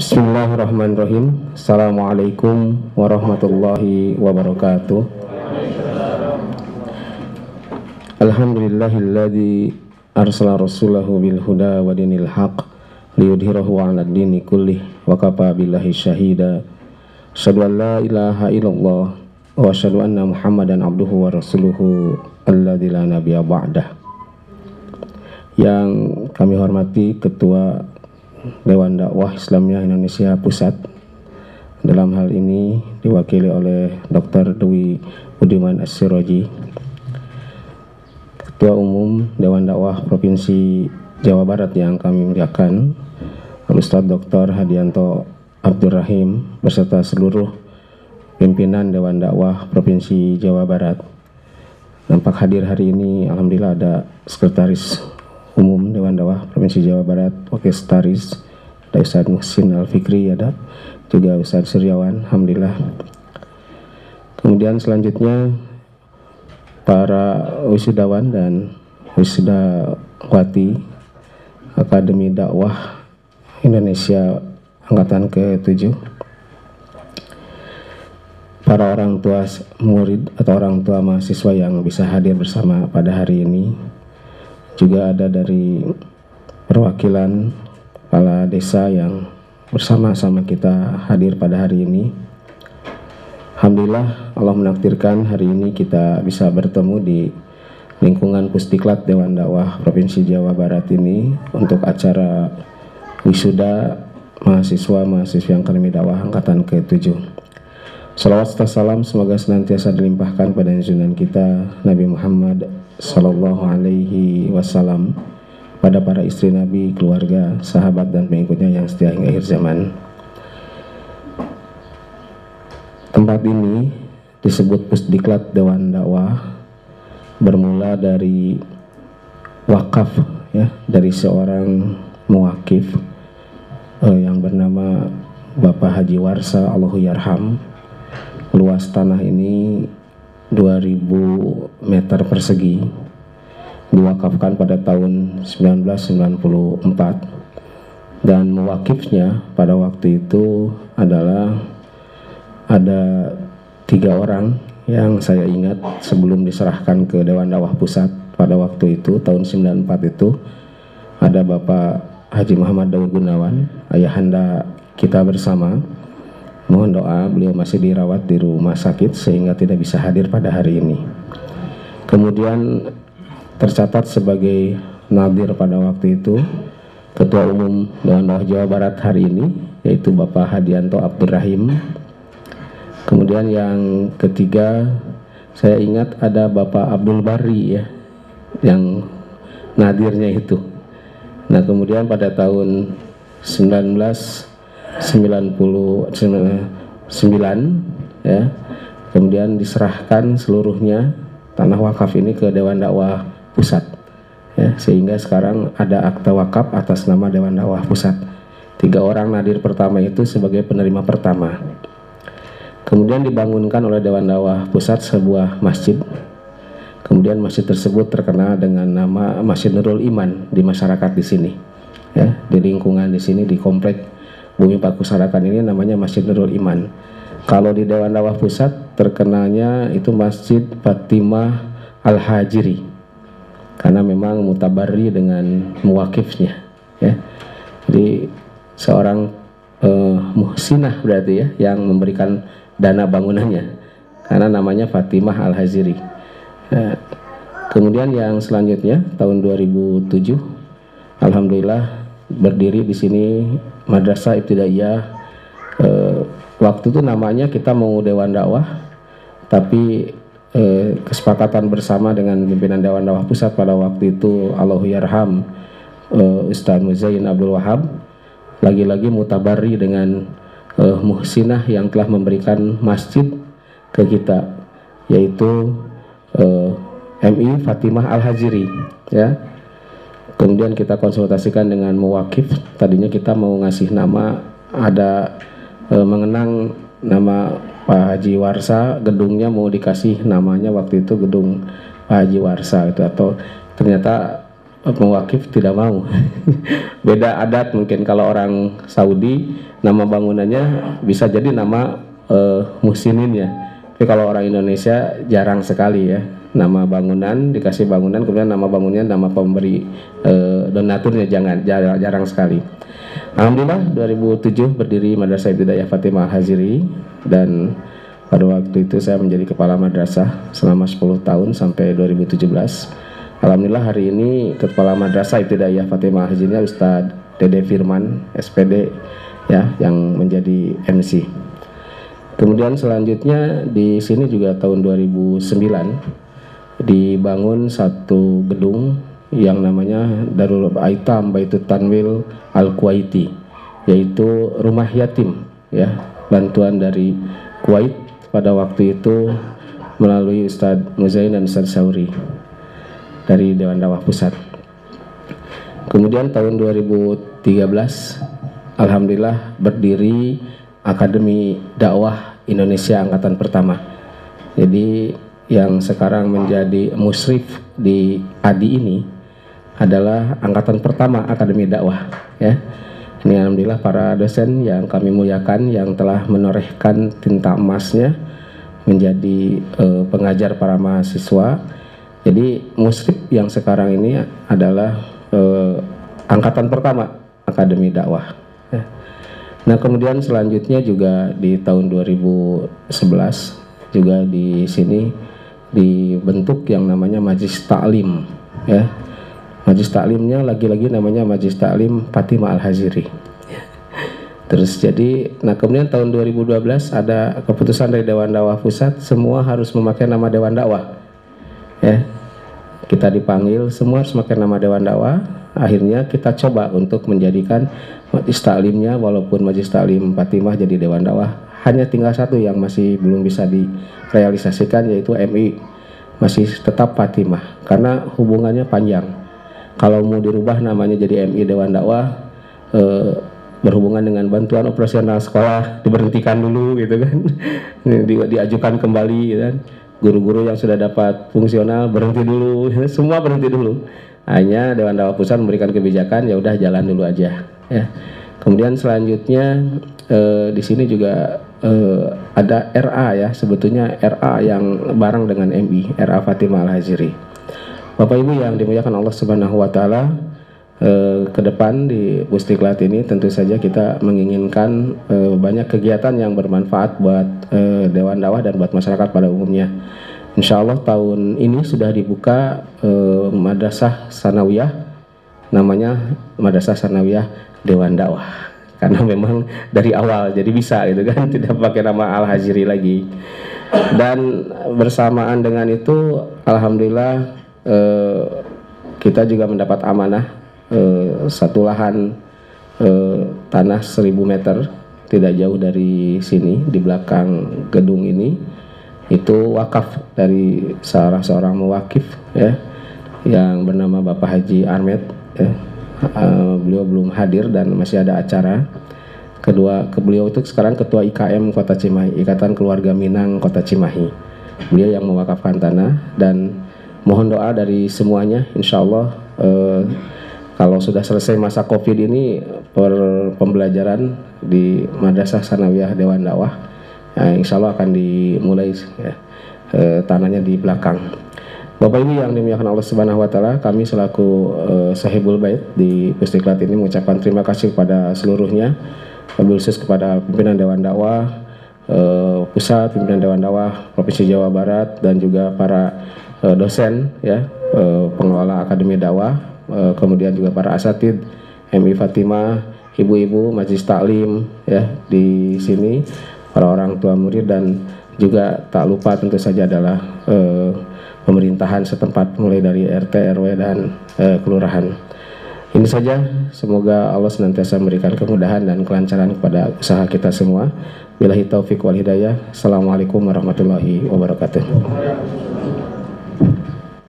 Bismillahirrahmanirrahim. Assalamualaikum warahmatullahi wabarakatuh. Alhamdulillahilladzi arsala rasulahu bil huda wa dinil haq liyudhhirahu 'alad dini kullih wa kafa billahi syahida. Asyhadu an la ilaha illallah wa asyhadu anna Muhammadan abduhu wa rasuluhu alladzi la nabiyya ba'dah. Yang kami hormati Ketua Dewan Dakwah Islamiyah Indonesia Pusat, dalam hal ini diwakili oleh Dr. Dwi Budiman As-Siroji, Ketua Umum Dewan Dakwah Provinsi Jawa Barat yang kami muliakan, Ustadz Dr. Hadianto Abdurrahim beserta seluruh pimpinan Dewan Dakwah Provinsi Jawa Barat. Nampak hadir hari ini, alhamdulillah ada Sekretaris Umum Dewan Dakwah Provinsi Jawa Barat, Wakil Sekretaris, ada Ustadz Muhsin Al-Fikri, ada juga Ustadz Suryawan, alhamdulillah. Kemudian selanjutnya para wisudawan dan wisudawati Akademi Dakwah Indonesia Angkatan ke-7, para orang tua murid atau orang tua mahasiswa yang bisa hadir bersama pada hari ini, juga ada dari perwakilan kepala desa yang bersama-sama kita hadir pada hari ini. Alhamdulillah, Allah menakdirkan hari ini kita bisa bertemu di lingkungan Pusdiklat Dewan Dakwah Provinsi Jawa Barat ini untuk acara wisuda mahasiswa-mahasiswi Akademi Dakwah Angkatan ke-7. Salawat serta salam semoga senantiasa dilimpahkan pada junjungan kita Nabi Muhammad Sallallahu Alaihi Wasallam, pada para istri Nabi, keluarga, sahabat dan pengikutnya yang setia hingga akhir zaman. Tempat ini disebut Pusdiklat Dewan Dakwah bermula dari wakaf, ya, dari seorang muwakif yang bernama Bapak Haji Warsa Allahu Yarham. Luas tanah ini 2000 meter persegi, diwakafkan pada tahun 1994, dan mewakifnya pada waktu itu adalah ada 3 orang yang saya ingat sebelum diserahkan ke Dewan Dakwah Pusat pada waktu itu tahun 94 itu. Ada Bapak Haji Muhammad Daud Gunawan, ayahanda kita bersama. Mohon doa, beliau masih dirawat di rumah sakit sehingga tidak bisa hadir pada hari ini. Kemudian tercatat sebagai nadir pada waktu itu Ketua Umum Dewan Dakwah Jawa Barat hari ini, yaitu Bapak Hadianto Abdurrahim. Kemudian yang ketiga, saya ingat ada Bapak Abdul Bari, ya, yang nadirnya itu. Nah, kemudian pada tahun 1999, ya, kemudian diserahkan seluruhnya tanah wakaf ini ke Dewan Dakwah Pusat, ya, sehingga sekarang ada akta wakaf atas nama Dewan Dakwah Pusat. 3 orang nadir pertama itu sebagai penerima pertama. Kemudian dibangunkan oleh Dewan Dakwah Pusat sebuah masjid. Kemudian masjid tersebut terkenal dengan nama Masjid Nurul Iman di masyarakat di sini, ya, di lingkungan di sini, di komplek Bumi Paku Sarakan ini namanya Masjid Nurul Iman. Kalau di Dewan Dakwah Pusat terkenalnya itu Masjid Fatimah Al-Hajiri, karena memang mutabarri dengan muwakifnya, ya. Jadi seorang muhsinah berarti, ya, yang memberikan dana bangunannya, karena namanya Fatimah Al-Hajiri. Kemudian yang selanjutnya tahun 2007, alhamdulillah berdiri di sini Madrasah Ibtidaiyah. Waktu itu namanya kita mau Dewan Dakwah, tapi kesepakatan bersama dengan pimpinan Dewan Dakwah Pusat pada waktu itu Allahu Yarham Ustadz Muzain Abdul Wahab, lagi-lagi mutabarri dengan muhsinah yang telah memberikan masjid ke kita, yaitu MI Fatimah Al-Hajiri, ya. Kemudian kita konsultasikan dengan muwakif. Tadinya kita mau ngasih nama, ada mengenang nama Pak Haji Warsa, gedungnya mau dikasih namanya waktu itu gedung Pak Haji Warsa itu, atau ternyata mewakif tidak mau. Beda adat mungkin, kalau orang Saudi nama bangunannya bisa jadi nama muhsininnya, tapi kalau orang Indonesia jarang sekali ya, nama bangunan dikasih bangunan kemudian nama bangunnya nama pemberi donaturnya jarang sekali. Alhamdulillah 2007 berdiri Madrasah Ibtidaiyah Fatimah Al-Haziri, dan pada waktu itu saya menjadi kepala madrasah selama 10 tahun sampai 2017. Alhamdulillah hari ini kepala madrasah Ibtidaiyah Fatimah Al-Haziri Ustadz Dede Firman SPD ya, yang menjadi MC. Kemudian selanjutnya di sini juga tahun 2009 dibangun satu gedung yang namanya Darul Aitam Baitut Tanwil Al-Kuwaiti, yaitu rumah yatim ya, bantuan dari Kuwait pada waktu itu melalui Ustadz Muzain dan Ustadz Sauri dari Dewan Dakwah Pusat. Kemudian tahun 2013 alhamdulillah berdiri Akademi Dakwah Indonesia angkatan pertama. Jadi yang sekarang menjadi musyrif di ADI ini adalah angkatan pertama Akademi Dakwah ya. Ini alhamdulillah para dosen yang kami muliakan yang telah menorehkan tinta emasnya menjadi pengajar para mahasiswa. Jadi musyrif yang sekarang ini adalah angkatan pertama Akademi Dakwah. Nah kemudian selanjutnya juga di tahun 2011 juga di sini dibentuk yang namanya Majelis Ta'lim ya. Majelis Ta'limnya lagi-lagi namanya Majelis Ta'lim Fatimah Al-Haziri. Terus jadi, nah kemudian tahun 2012 ada keputusan dari Dewan Dakwah Pusat, semua harus memakai nama Dewan Dakwah. Ya, kita dipanggil semua harus memakai nama Dewan Dakwah. Akhirnya kita coba untuk menjadikan Majelis Ta'limnya, walaupun Majelis Ta'lim Fatimah jadi Dewan Dakwah, hanya tinggal satu yang masih belum bisa direalisasikan, yaitu MI masih tetap Fatimah karena hubungannya panjang. Kalau mau dirubah namanya jadi MI Dewan Dakwah, berhubungan dengan bantuan operasional sekolah diberhentikan dulu gitu kan, diajukan kembali gitu kan. Guru-guru yang sudah dapat fungsional berhenti dulu, semua berhenti dulu. Hanya Dewan Dakwah Pusat memberikan kebijakan, ya udah jalan dulu aja. Ya. Kemudian selanjutnya di sini juga ada RA ya, sebetulnya RA yang bareng dengan MI, RA Fatimah Al-Haziri. Bapak Ibu yang dimuliakan Allah Subhanahu Wa Taala, ke depan di Pusdiklat ini tentu saja kita menginginkan banyak kegiatan yang bermanfaat buat Dewan Dakwah dan buat masyarakat pada umumnya. Insya Allah tahun ini sudah dibuka Madrasah Sanawiyah, namanya Madrasah Sanawiyah Dewan Dakwah, karena memang dari awal jadi bisa gitu kan, tidak pakai nama Al-Haziri lagi. Dan bersamaan dengan itu alhamdulillah kita juga mendapat amanah satu lahan tanah 1000 meter tidak jauh dari sini, di belakang gedung ini, itu wakaf dari salah seorang mewakif ya, yang bernama Bapak Haji Ahmed ya. Beliau belum hadir dan masih ada acara. Beliau itu sekarang ketua IKM Kota Cimahi, Ikatan Keluarga Minang Kota Cimahi. Beliau yang mewakafkan tanah, dan mohon doa dari semuanya insya Allah kalau sudah selesai masa Covid ini, pembelajaran di Madrasah Sanawiyah Dewan Dakwah insya Allah akan dimulai ya, tanahnya di belakang. Bapak Ibu yang dimuliakan Allah Subhanahu Wa Taala, kami selaku Sahibul Bait di Pusdiklat ini mengucapkan terima kasih kepada seluruhnya, wabil khusus kepada pimpinan Dewan Dakwah Pusat, pimpinan Dewan Dakwah Provinsi Jawa Barat, dan juga para dosen ya, pengelola Akademi Dakwah, kemudian juga para asatid MI Fatimah, ibu-ibu Majelis Taklim ya di sini, para orang tua murid, dan juga tak lupa tentu saja adalah pemerintahan setempat mulai dari RT, RW, dan kelurahan. Ini saja, semoga Allah senantiasa memberikan kemudahan dan kelancaran kepada usaha kita semua. Billahi taufiq wal hidayah. Assalamualaikum warahmatullahi wabarakatuh.